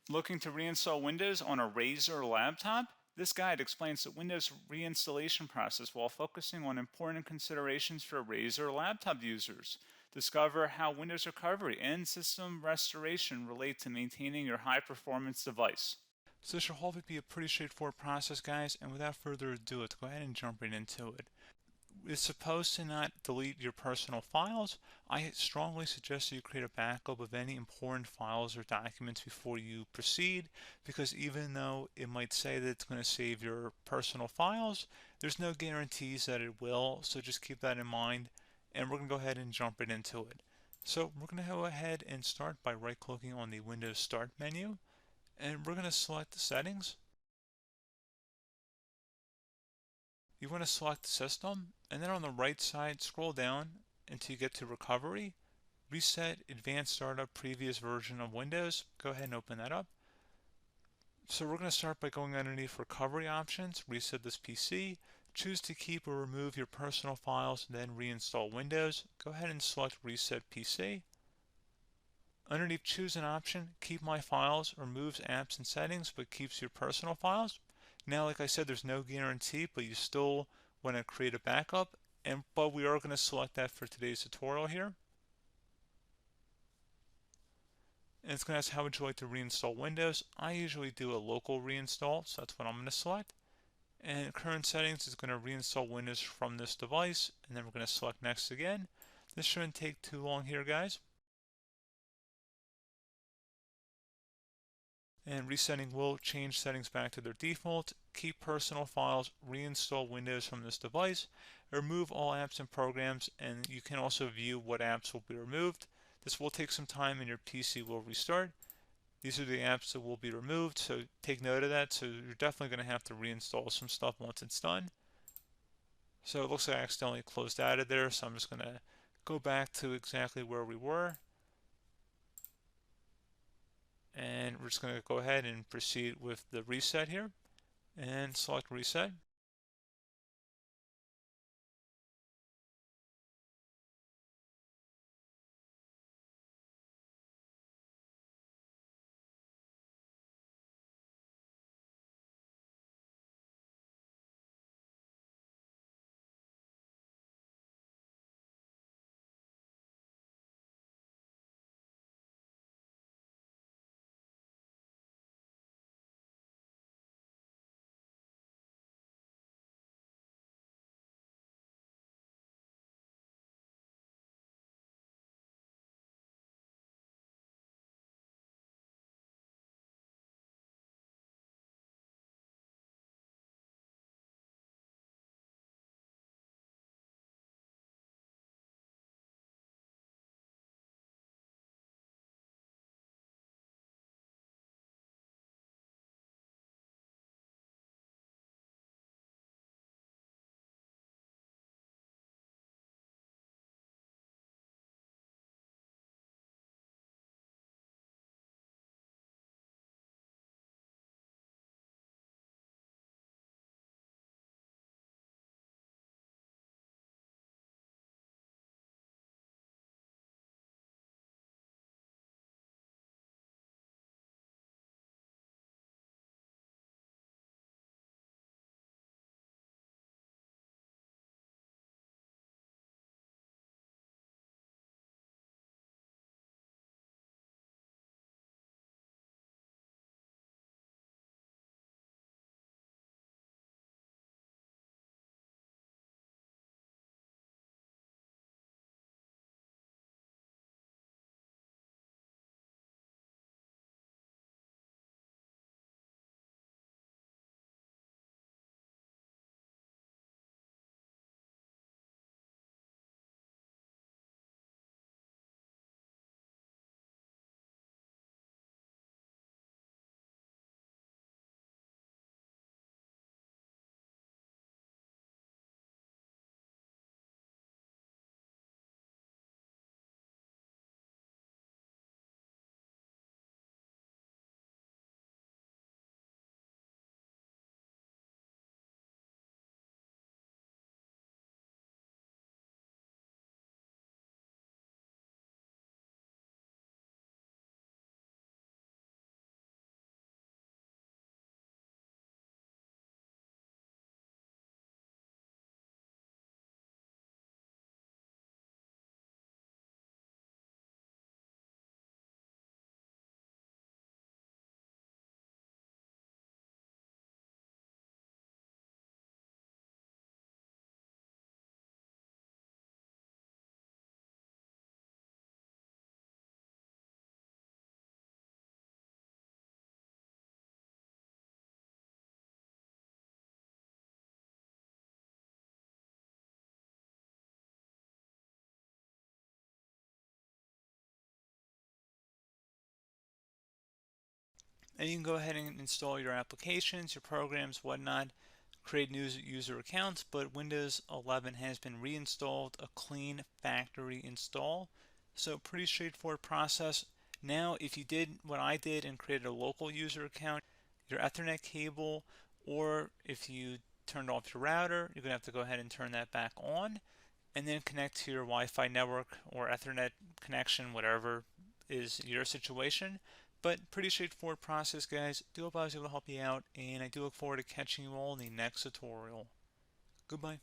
Looking to reinstall Windows on a Razer laptop? This guide explains the Windows reinstallation process while focusing on important considerations for Razer laptop users. Discover how Windows recovery and system restoration relate to maintaining your high performance device. So this should hopefully be a pretty straightforward process, guys, and without further ado, let's go ahead and jump right into it. It's supposed to not delete your personal files. I strongly suggest that you create a backup of any important files or documents before you proceed, because even though it might say that it's going to save your personal files, there's no guarantees that it will, so just keep that in mind, and we're going to go ahead and jump right into it. So we're going to go ahead and start by right-clicking on the Windows Start menu, and we're going to select the settings. You want to select System, and then on the right side, scroll down until you get to Recovery. Reset Advanced Startup Previous Version of Windows. Go ahead and open that up. So we're going to start by going underneath Recovery Options, reset this PC, choose to keep or remove your personal files, then reinstall Windows. Go ahead and select Reset PC. Underneath Choose an option, Keep My Files removes apps and settings but keeps your personal files. Now, like I said, there's no guarantee, but you still want to create a backup, but we are going to select that for today's tutorial here. And it's going to ask how would you like to reinstall Windows. I usually do a local reinstall, so that's what I'm going to select. And current settings is going to reinstall Windows from this device, and then we're going to select next again. This shouldn't take too long here, guys. And resetting will change settings back to their default, keep personal files, reinstall Windows from this device, remove all apps and programs, and you can also view what apps will be removed. This will take some time and your PC will restart. These are the apps that will be removed, so take note of that. So you're definitely going to have to reinstall some stuff once it's done. So it looks like I accidentally closed out of there, so I'm just going to go back to exactly where we were. And we're just going to go ahead and proceed with the reset here and select reset. And you can go ahead and install your applications, your programs, whatnot, create new user accounts, but Windows 11 has been reinstalled, a clean factory install. So pretty straightforward process. Now, if you did what I did and created a local user account, your Ethernet cable, or if you turned off your router, you're going to have to go ahead and turn that back on and then connect to your Wi-Fi network or Ethernet connection, whatever is your situation. But pretty straightforward process, guys. Do hope I was able to help you out, and I do look forward to catching you all in the next tutorial. Goodbye.